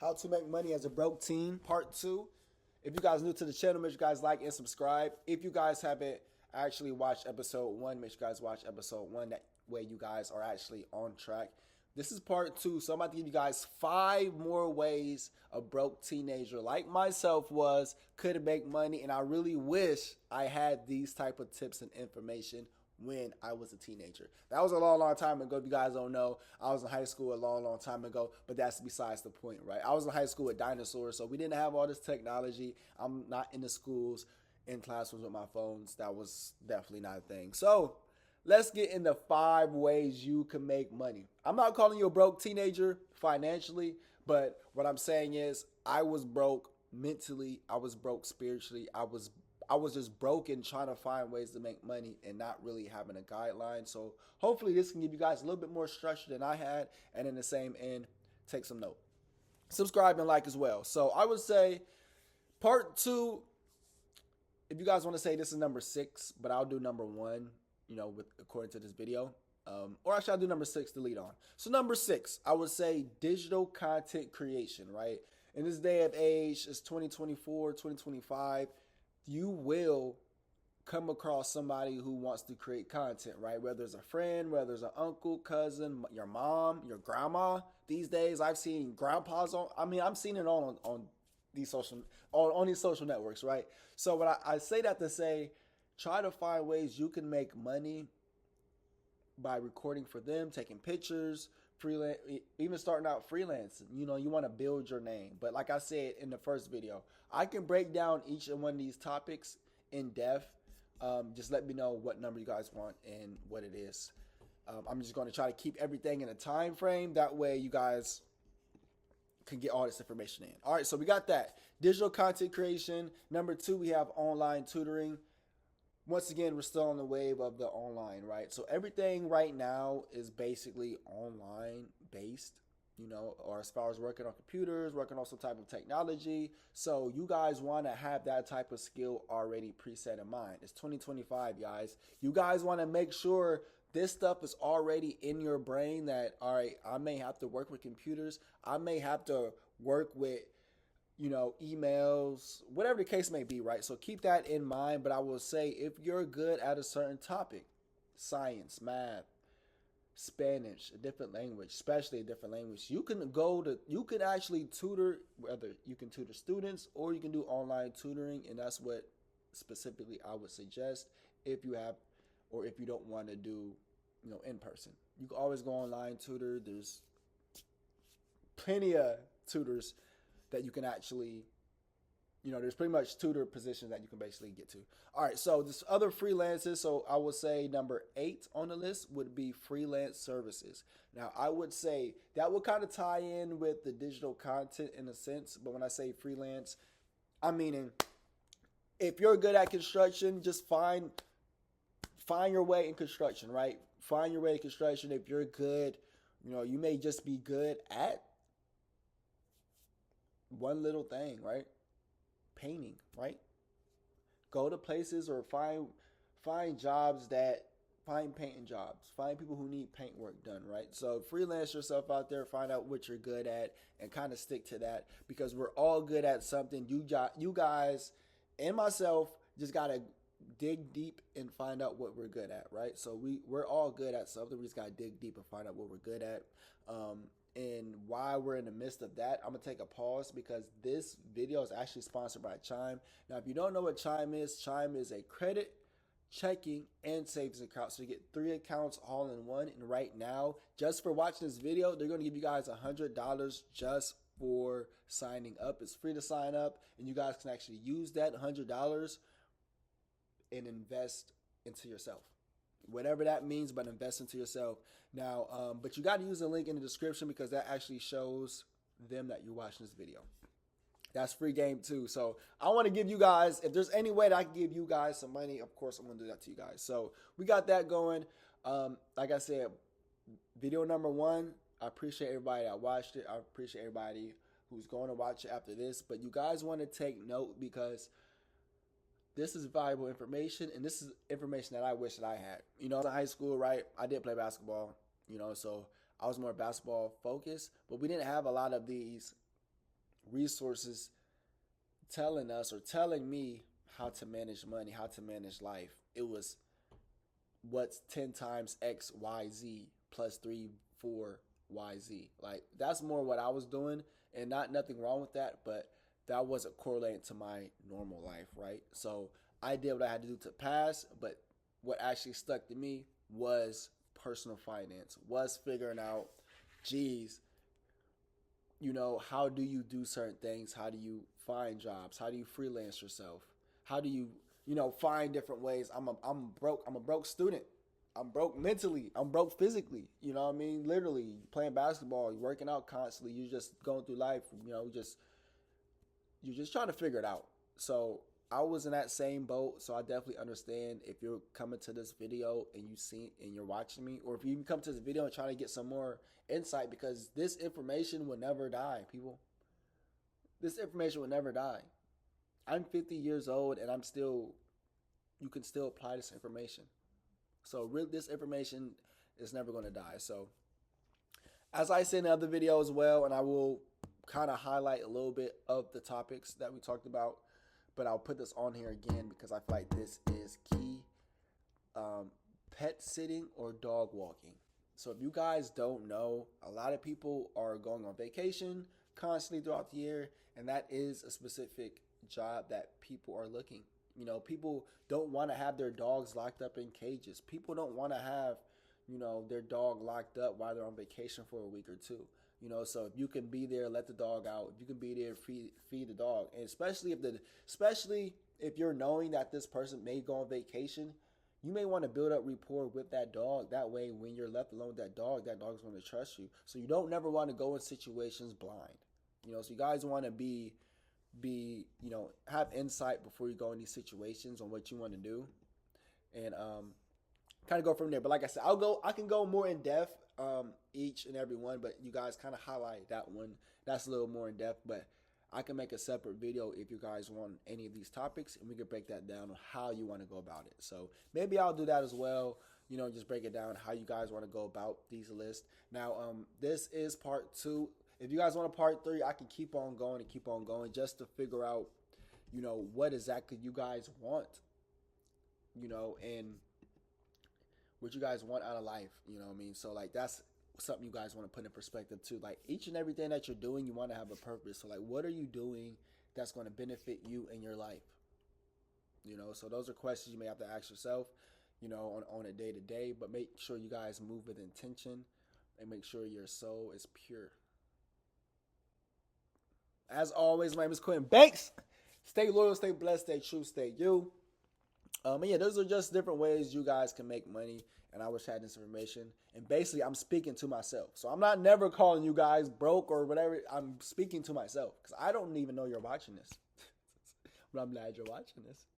How to make money as a broke teen, part 2. If you guys are new to the channel, make sure you guys like and subscribe. If you guys haven't actually watched episode 1, make sure you guys watch episode 1. That way you guys are actually on track. This is part 2, so I'm about to give you guys 5 more ways a broke teenager like myself could make money, and I really wish I had these type of tips and information when I was a teenager. That was a long time ago. If you guys don't know, I was in high school a long time ago, but that's besides the point, right? I was in high school with dinosaurs, so we didn't have all this technology. I'm not in the schools, in classrooms with my phones. That was definitely not a thing. So let's get into 5 ways you can make money. I'm not calling you a broke teenager financially, but what I'm saying is I was broke mentally. I was broke spiritually. I was just broken trying to find ways to make money and not really having a guideline. So hopefully this can give you guys a little bit more structure than I had. And in the same end, take some note. Subscribe and like as well. So I would say part 2, if you guys want to say this is number 6, but I'll do number 1, according to this video. Or actually I'll do number 6 to lead on. So number 6, I would say digital content creation, right? In this day of age, it's 2024, 2025. You will come across somebody who wants to create content, right? Whether it's a friend, whether it's an uncle, cousin, your mom, your grandma. These days, I've seen grandpas I'm seeing it on these social networks, right? So when I say that to say, try to find ways you can make money by recording for them, taking pictures, freelance, even starting out freelancing. You want to build your name. But like I said in the first video, I can break down each and one of these topics in depth. Just let me know what number you guys want and what it is. I'm just going to try to keep everything in a time frame. That way you guys can get all this information in. All right, so we got that. Digital content creation. Number 2, we have online tutoring. Once again, we're still on the wave of the online, right? So everything right now is basically online based, or as far as working on computers, working on some type of technology. So you guys want to have that type of skill already preset in mind. It's 2025, guys. You guys want to make sure this stuff is already in your brain that, all right, I may have to work with computers. I may have to work with emails, whatever the case may be, right? So keep that in mind. But I will say, if you're good at a certain topic, science, math, Spanish, a different language, especially a different language, you can actually tutor, whether you can tutor students or you can do online tutoring. And that's what specifically I would suggest if you have, or if you don't want to do, in person. You can always go online tutor. There's plenty of tutors that you can actually, there's pretty much tutor positions that you can basically get to. All right, so this other freelances. So I would say number 8 on the list would be freelance services. Now, I would say that would kind of tie in with the digital content in a sense. But when I say freelance, I'm meaning if you're good at construction, just find your way in construction, right? Find your way in construction. If you're good, you may just be good at one little thing, right? Painting, right? Go to places or find painting jobs. Find people who need paint work done, right? So freelance yourself out there, find out what you're good at and kind of stick to that, because we're all good at something. You guys and myself just got to dig deep and find out what we're good at, right? So we're all good at something. We just got to dig deep and find out what we're good at. And while we're in the midst of that, I'm going to take a pause because this video is actually sponsored by Chime. Now, if you don't know what Chime is a credit, checking, and savings account. So you get 3 accounts all in one. And right now, just for watching this video, they're going to give you guys $100 just for signing up. It's free to sign up, and you guys can actually use that $100 and invest into yourself. Whatever that means, but invest into yourself. Now, but you got to use the link in the description because that actually shows them that you're watching this video. That's free game too. So I want to give you guys, if there's any way that I can give you guys some money, of course I'm going to do that to you guys. So we got that going. Like I said, video number 1, I appreciate everybody that watched it. I appreciate everybody who's going to watch it after this. But you guys want to take note because this is valuable information, and this is information that I wish that I had. In high school, right, I did play basketball, so I was more basketball focused, but we didn't have a lot of these resources telling us or telling me how to manage money, how to manage life. It was what's 10 times X, Y, Z plus 3, 4, Y, Z. Like, that's more what I was doing, and not nothing wrong with that, but that wasn't correlating to my normal life, right? So I did what I had to do to pass, but what actually stuck to me was personal finance, was figuring out, geez, how do you do certain things? How do you find jobs? How do you freelance yourself? How do you, find different ways? I'm broke. I'm a broke student. I'm broke mentally. I'm broke physically. You know what I mean? Literally playing basketball, you're working out constantly. You're just going through life. You're just trying to figure it out. So I was in that same boat. So I definitely understand if you're coming to this video and you're watching me, or if you even come to this video and trying to get some more insight, because this information will never die, people. This information will never die. I'm 50 years old and you can still apply this information. So really, this information is never going to die. So as I said in the other video as well, and I will kind of highlight a little bit of the topics that we talked about, but I'll put this on here again because I feel like this is key. Pet sitting or dog walking. So if you guys don't know, a lot of people are going on vacation constantly throughout the year, and that is a specific job that people are looking. People don't want to have their dogs locked up in cages. People don't want to have, their dog locked up while they're on vacation for a week or two. So if you can be there, let the dog out. If you can be there, feed the dog. And especially if you're knowing that this person may go on vacation, you may want to build up rapport with that dog. That way, when you're left alone with that dog's going to trust you. So you don't never want to go in situations blind. So you guys want to be have insight before you go in these situations on what you want to do, and kind of go from there. But like I said, I can go more in depth each and every one, but you guys kind of highlight that one. That's a little more in depth, but I can make a separate video if you guys want any of these topics, and we can break that down on how you want to go about it. So maybe I'll do that as well. Just break it down how you guys want to go about these lists. Now, this is part 2. If you guys want a part 3, I can keep on going just to figure out, what exactly you guys want, and what you guys want out of life. You know what I mean? So like, that's something you guys want to put in perspective too. Like, each and everything that you're doing, you want to have a purpose. So like, what are you doing that's going to benefit you in your life? So those are questions you may have to ask yourself, on a day to day, but make sure you guys move with intention and make sure your soul is pure. As always, my name is Quentin Banks. Stay loyal, stay blessed, stay true, stay you. And yeah, those are just different ways you guys can make money. And I wish I had this information. And basically, I'm speaking to myself. So I'm not never calling you guys broke or whatever. I'm speaking to myself because I don't even know you're watching this. But I'm glad you're watching this.